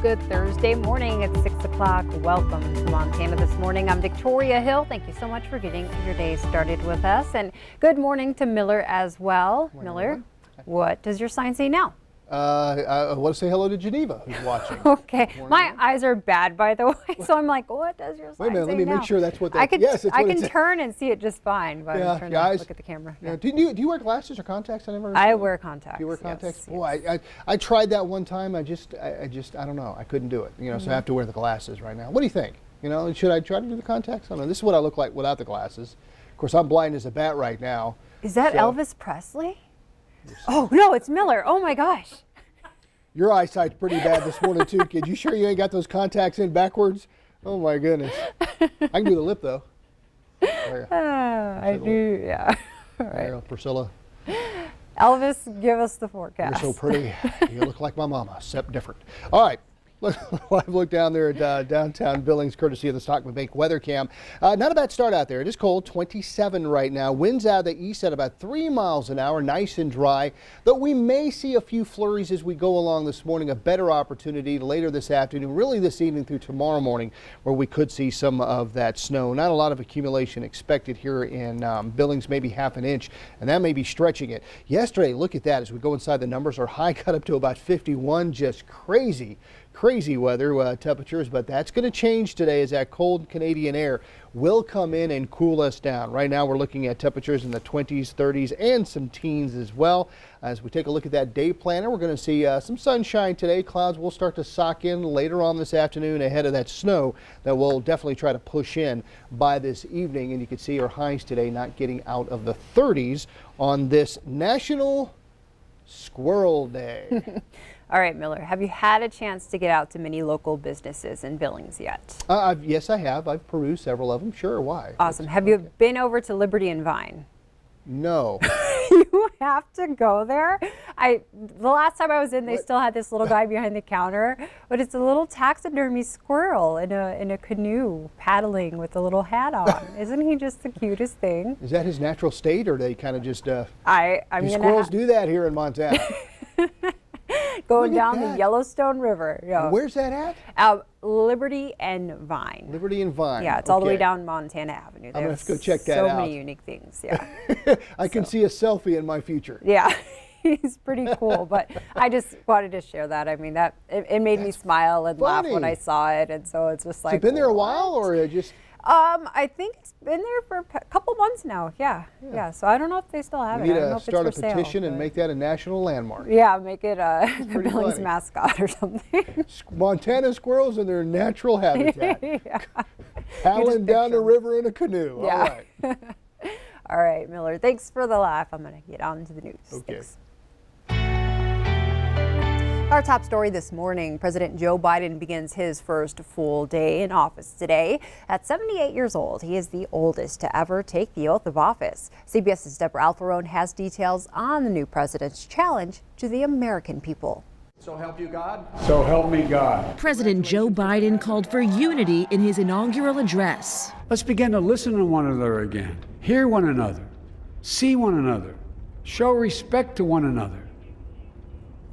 Good Thursday morning. It's 6 o'clock. Welcome to Montana This Morning. I'm Victoria Hill. Thank you so much for getting your day started with us. And good morning to Miller as well. Miller, what does your sign say now? I want to say hello to Geneva, who's watching. Okay. My eyes are bad, by the way, so I'm like, what does your sign say now? Wait a minute, let me make sure that's what that I can turn and see it just fine, but I'm trying to look at the camera. Yeah. Do you wear glasses or contacts? I wear contacts. Do you wear contacts? Yes, Boy, I tried that one time. I don't know. I couldn't do it. So I have to wear the glasses right now. What do you think? Should I try to do the contacts? I don't know. This is what I look like without the glasses. Of course, I'm blind as a bat right now. Is that Elvis Presley? Oh, no, it's Miller. Oh, my gosh. Your eyesight's pretty bad this morning, too, kid. You sure you ain't got those contacts in backwards? Oh, my goodness. I can do the lip, though. I do, yeah. All right. There, Priscilla. Elvis, give us the forecast. You're so pretty. You look like my mama, except different. All right. Live look down there at downtown Billings, courtesy of the Stockman Bank weather cam. Not a bad start out there. It is cold, 27 right now. Winds out of the east at about 3 miles an hour, nice and dry. Though we may see a few flurries as we go along this morning. A better opportunity later this afternoon, really this evening through tomorrow morning, where we could see some of that snow. Not a lot of accumulation expected here in Billings, maybe half an inch, and that may be stretching it. Yesterday, look at that as we go inside the numbers. Our high got up to about 51, just crazy weather temperatures, but that's going to change today as that cold Canadian air will come in and cool us down. Right now we're looking at temperatures in the 20s, 30s, and some teens as well. As we take a look at that day planner, we're going to see some sunshine today. Clouds will start to sock in later on this afternoon ahead of that snow that will definitely try to push in by this evening. And you can see our highs today not getting out of the 30s on this National Squirrel Day. All right, Miller, have you had a chance to get out to many local businesses in Billings yet? Yes, I have. I've perused several of them. Sure, why? Awesome. Have you been over to Liberty and Vine? No. You have to go there. The last time I was in, they still had this little guy behind the counter, but it's a little taxidermy squirrel in a canoe paddling with a little hat on. Isn't he just the cutest thing? Is that his natural state, or they kind of just do squirrels do that here in Montana? Going down the Yellowstone River. Yeah. Where's that at? Liberty and Vine. Liberty and Vine. Yeah, it's all the way down Montana Avenue. I'm going to have to go check that out. So many unique things, yeah. I can see a selfie in my future. Yeah, he's pretty cool, but I just wanted to share that. I mean, it made me smile and laugh when I saw it, and so it's just like. Has it been there a while, or just? I think it's been there for a couple months now. Yeah. So I don't know if they still have it. We need I don't know to if it's for start a petition and make that a national landmark. Yeah, make it the Billings mascot or something. Montana squirrels in their natural habitat. Yeah. Paddling down the river in a canoe. Yeah. All right. All right, Miller. Thanks for the laugh. I'm going to get on to the news. Okay. Thanks. Our top story this morning, President Joe Biden begins his first full day in office today. At 78 years old, he is the oldest to ever take the oath of office. CBS's Deborah Alfarone has details on the new president's challenge to the American people. So help you God. So help me God. President Joe Biden called for unity in his inaugural address. Let's begin to listen to one another again. Hear one another. See one another. Show respect to one another.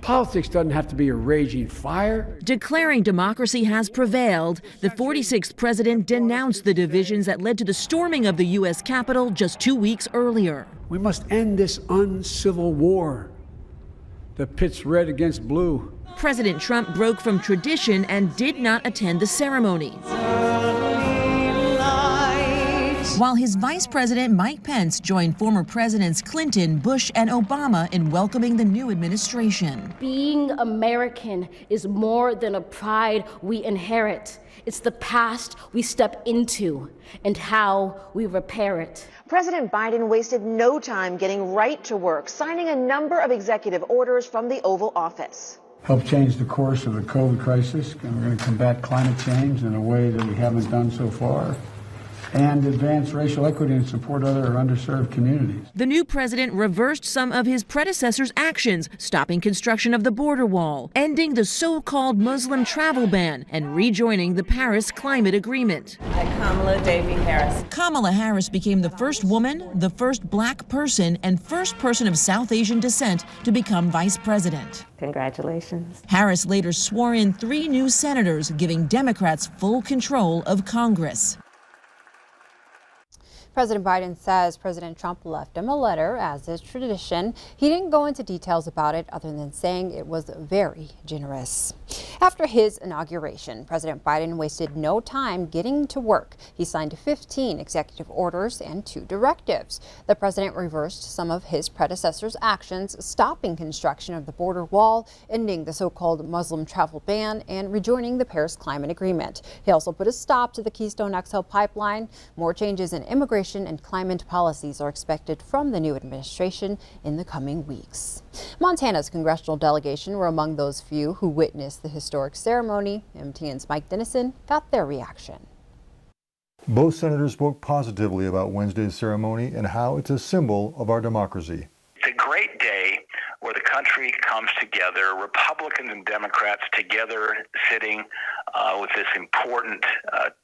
Politics doesn't have to be a raging fire. Declaring democracy has prevailed, the 46th president denounced the divisions that led to the storming of the U.S. Capitol just 2 weeks earlier. We must end this uncivil war that pits red against blue. President Trump broke from tradition and did not attend the ceremony. While his Vice President Mike Pence joined former Presidents Clinton, Bush, and Obama in welcoming the new administration. Being American is more than a pride we inherit. It's the past we step into and how we repair it. President Biden wasted no time getting right to work, signing a number of executive orders from the Oval Office. Help change the course of the COVID crisis, and we're going to combat climate change in a way that we haven't done so far. and advance racial equity and support other underserved communities. The new president reversed some of his predecessor's actions, stopping construction of the border wall, ending the so-called Muslim travel ban, and rejoining the Paris Climate Agreement. Kamala Davy Harris. Kamala Harris became the first woman, the first black person, and first person of South Asian descent to become vice president. Congratulations. Harris later swore in 3 new senators, giving Democrats full control of Congress. President Biden says President Trump left him a letter, as is tradition. He didn't go into details about it other than saying it was very generous. After his inauguration, President Biden wasted no time getting to work. He signed 15 executive orders and 2 directives. The president reversed some of his predecessor's actions, stopping construction of the border wall, ending the so-called Muslim travel ban, and rejoining the Paris Climate Agreement. He also put a stop to the Keystone XL pipeline. More changes in immigration and climate policies are expected from the new administration in the coming weeks. Montana's congressional delegation were among those few who witnessed the historic ceremony. MTN's Mike Dennison got their reaction. Both senators spoke positively about Wednesday's ceremony and how it's a symbol of our democracy. It's a great day where the country comes together, Republicans and Democrats together, sitting with this important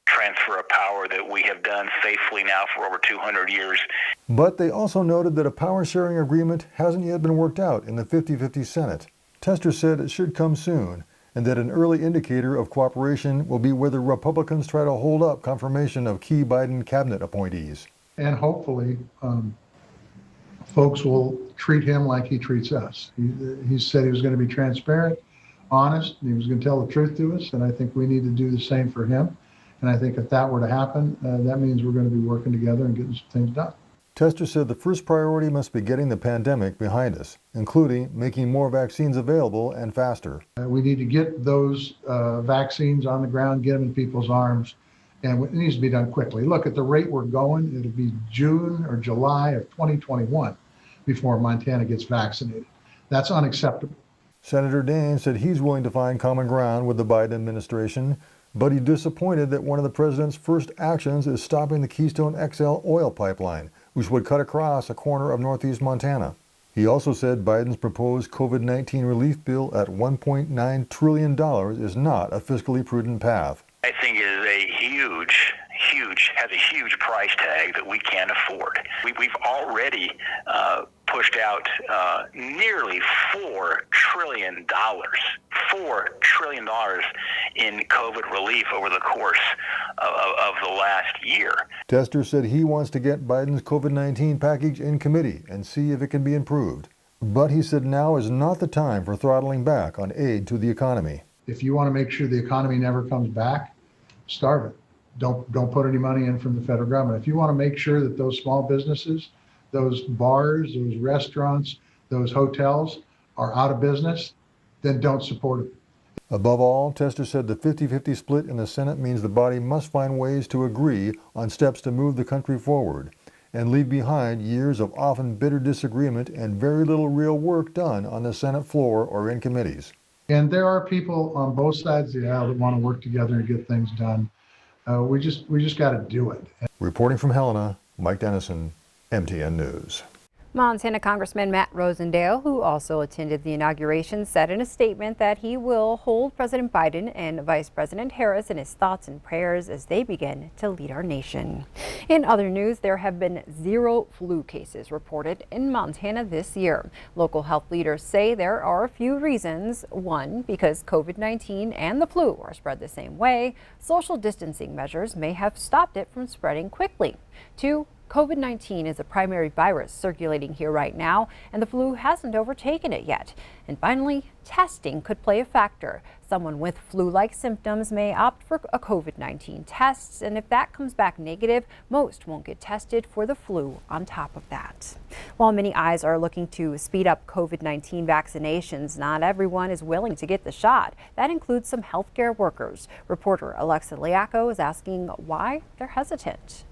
transfer of power that we have done faithfully now for over 200 years. But they also noted that a power-sharing agreement hasn't yet been worked out in the 50-50 Senate. Tester said it should come soon, and that an early indicator of cooperation will be whether Republicans try to hold up confirmation of key Biden cabinet appointees. And hopefully, folks will treat him like he treats us. He said he was going to be transparent, honest, and he was going to tell the truth to us, and I think we need to do the same for him. And I think if that were to happen, that means we're going to be working together and getting some things done. Tester said the first priority must be getting the pandemic behind us, including making more vaccines available and faster. We need to get those vaccines on the ground, get them in people's arms, and it needs to be done quickly. Look, at the rate we're going, it'll be June or July of 2021 before Montana gets vaccinated. That's unacceptable. Senator Daines said he's willing to find common ground with the Biden administration, but he's disappointed that one of the president's first actions is stopping the Keystone XL oil pipeline, which would cut across a corner of northeast Montana. He also said Biden's proposed COVID-19 relief bill at $1.9 trillion is not a fiscally prudent path. I think it is a has a huge price tag that we can't afford. We've already pushed out nearly $4 trillion in COVID relief over the course of the last year. Tester said he wants to get Biden's COVID-19 package in committee and see if it can be improved. But he said now is not the time for throttling back on aid to the economy. If you want to make sure the economy never comes back, starve it. Don't put any money in from the federal government. If you want to make sure that those small businesses, those bars, those restaurants, those hotels are out of business, then don't support it. Above all, Tester said the 50-50 split in the Senate means the body must find ways to agree on steps to move the country forward and leave behind years of often bitter disagreement and very little real work done on the Senate floor or in committees. And there are people on both sides of the aisle that want to work together and get things done. We just got to do it. Reporting from Helena, Mike Dennison, MTN News. Montana Congressman Matt Rosendale, who also attended the inauguration, said in a statement that he will hold President Biden and Vice President Harris in his thoughts and prayers as they begin to lead our nation. In other news, there have been 0 flu cases reported in Montana this year. Local health leaders say there are a few reasons. 1, because COVID-19 and the flu are spread the same way. Social distancing measures may have stopped it from spreading quickly. 2, COVID-19 is a primary virus circulating here right now, and the flu hasn't overtaken it yet. And finally, testing could play a factor. Someone with flu-like symptoms may opt for a COVID-19 test, and if that comes back negative, most won't get tested for the flu on top of that. While many eyes are looking to speed up COVID-19 vaccinations, not everyone is willing to get the shot. That includes some healthcare workers. Reporter Alexa Liaco is asking why they're hesitant.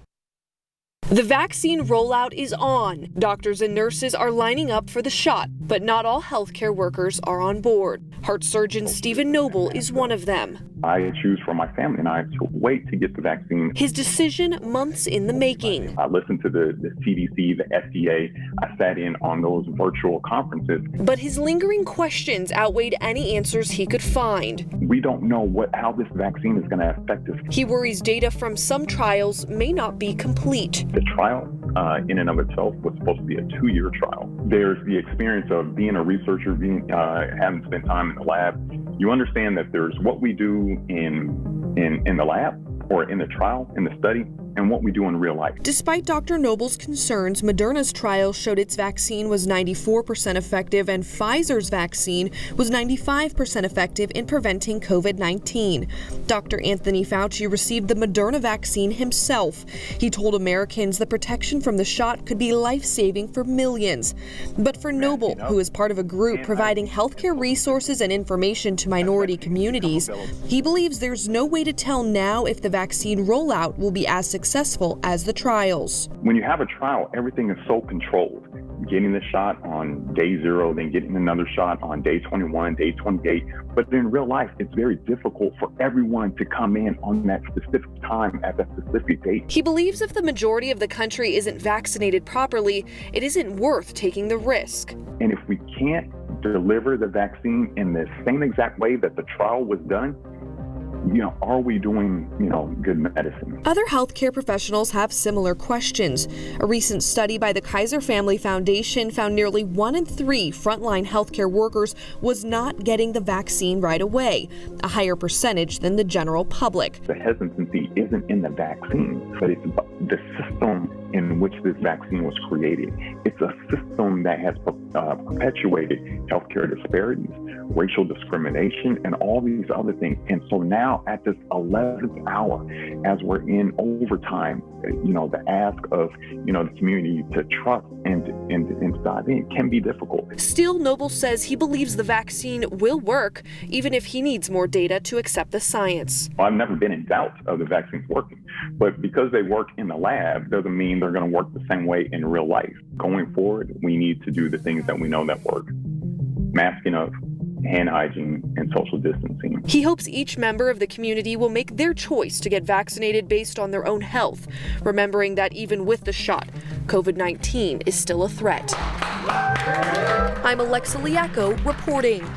The vaccine rollout is on. Doctors and nurses are lining up for the shot, but not all healthcare workers are on board. Heart surgeon Stephen Noble is one of them. I choose for my family and I to wait to get the vaccine. His decision months in the making. I listened to the CDC, the FDA. I sat in on those virtual conferences. But his lingering questions outweighed any answers he could find. We don't know how this vaccine is going to affect us. He worries data from some trials may not be complete. The trial in and of itself was supposed to be a 2-year trial. There's the experience of being a researcher, having spent time in the lab. You understand that there's what we do in the lab or in the trial, in the study, and what we do in real life. Despite Dr. Noble's concerns, Moderna's trial showed its vaccine was 94% effective and Pfizer's vaccine was 95% effective in preventing COVID-19. Dr. Anthony Fauci received the Moderna vaccine himself. He told Americans the protection from the shot could be life-saving for millions. But for Noble, who is part of a group providing healthcare resources and information to minority communities, he believes there's no way to tell now if the vaccine rollout will be as successful as the trials. When you have a trial, everything is so controlled. Getting the shot on day 0, then getting another shot on day 21, day 28. But in real life, it's very difficult for everyone to come in on that specific time at that specific date. He believes if the majority of the country isn't vaccinated properly, it isn't worth taking the risk. And if we can't deliver the vaccine in the same exact way that the trial was done, are we doing, good medicine? Other healthcare professionals have similar questions. A recent study by the Kaiser Family Foundation found nearly 1 in 3 frontline healthcare workers was not getting the vaccine right away, a higher percentage than the general public. The hesitancy isn't in the vaccine, but it's the system in which this vaccine was created. It's a system that has perpetuated healthcare disparities, racial discrimination, and all these other things. And so now at this 11th hour, as we're in overtime, the ask of, the community to trust and dive in can be difficult. Still, Noble says he believes the vaccine will work, even if he needs more data to accept the science. I've never been in doubt of the vaccines working, but because they work in the lab doesn't mean they're going to work the same way in real life. Going forward, we need to do the things that we know that work. Masking up, hand hygiene, and social distancing. He hopes each member of the community will make their choice to get vaccinated based on their own health, remembering that even with the shot, COVID-19 is still a threat. I'm Alexa Liaco reporting.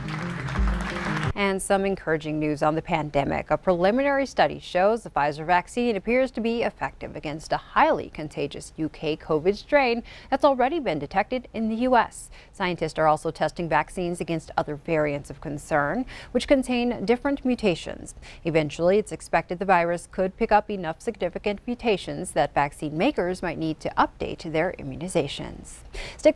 And some encouraging news on the pandemic. A preliminary study shows the Pfizer vaccine appears to be effective against a highly contagious UK COVID strain that's already been detected in the U.S. Scientists are also testing vaccines against other variants of concern, which contain different mutations. Eventually, it's expected the virus could pick up enough significant mutations that vaccine makers might need to update their immunizations.